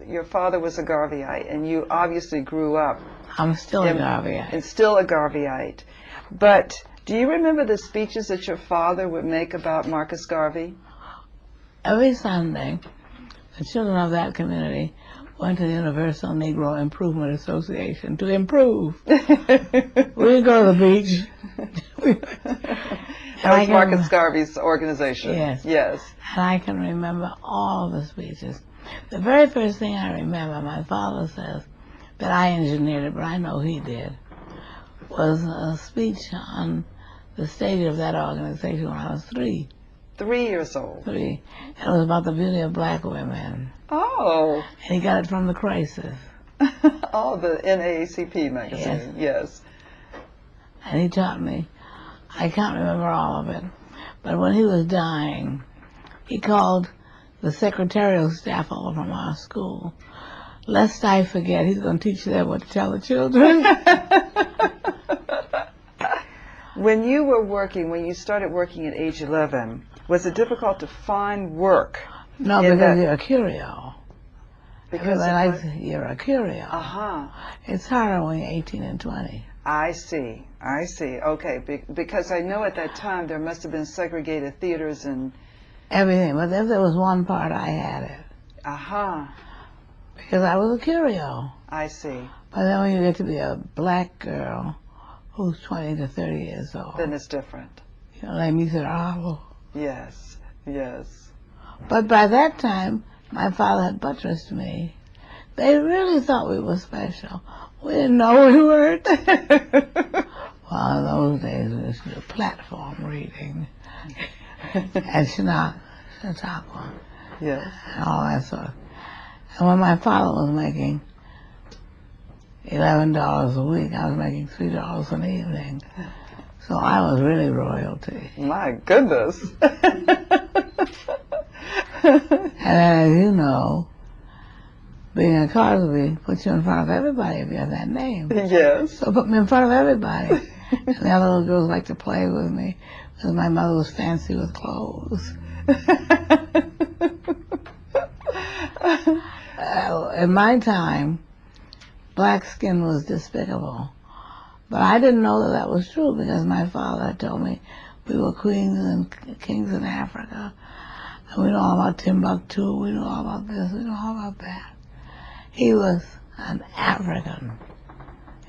your father was a Garvy-ite, and you obviously grew up. I'm still a Garvy-ite. And still a Garvy-ite. But do you remember the speeches that your father would make about Marcus Garvey? Every Sunday, the children of that community went to the Universal Negro Improvement Association to improve. We'd go to the beach. That was Marcus Garvey's organization. Yes. Yes. And I can remember all the speeches. The very first thing I remember, my father says, that I engineered it, but I know he did, was a speech on the stage of that organization when I was 3. 3 years old. 3. And it was about the beauty of black women. Oh. And he got it from the Crisis. Oh, the NAACP magazine. Yes. And he taught me. I can't remember all of it, but when he was dying, he called the secretarial staff over from our school. Lest I forget, he's going to teach them what to tell the children. When you were working, when you started working at age 11, was it difficult to find work? No, because you're a curio. Because you're a curio. Uh-huh. It's harder when you're 18 and 20. I see. I see. Okay. Because I know at that time there must have been segregated theaters and everything. But if there was one part, I had it. Uh-huh. Because I was a curio. I see. But then when you get to be a black girl who's 20 to 30 years old, then it's different. You know, like miserable. Yes. Yes. But by that time, my father had buttressed me. They really thought we were special. We didn't know we weren't. Well, in those days, we used to do platform reading at Chautauqua. Yes. And all that sort of. And when my father was making $11 a week, I was making $3 an evening. So I was really royalty. My goodness. And as you know, being a Cosby puts you in front of everybody if you have that name. Yes. So put me in front of everybody. And the other little girls liked to play with me because my mother was fancy with clothes. In my time, black skin was despicable. But I didn't know that that was true because my father had told me we were queens and kings in Africa. And we know all about Timbuktu, we know all about this, we know all about that. He was an African.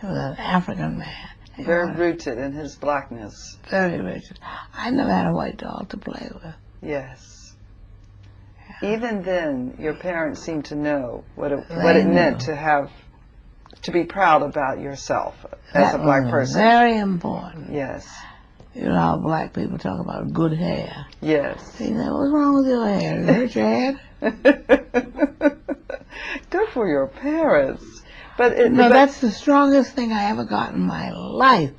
He was an African man. Very rooted in his blackness. Very rooted. I never had a white dog to play with. Yes. Yeah. Even then, your parents seemed to know what it meant to be proud about yourself as a black person. Very important. Yes. You know how black people talk about good hair. Yes. He said, what's wrong with your hair? Does it hurt your head? Good for your parents. But that's the strongest thing I ever got in my life,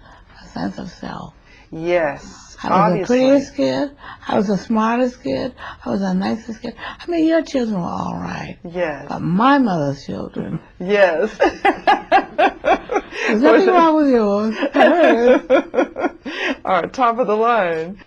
a sense of self. Yes, I was the prettiest kid. I was the smartest kid. I was the nicest kid. I mean, your children were all right. Yes. But my mother's children. Yes. There's nothing wrong with yours. All right, top of the line.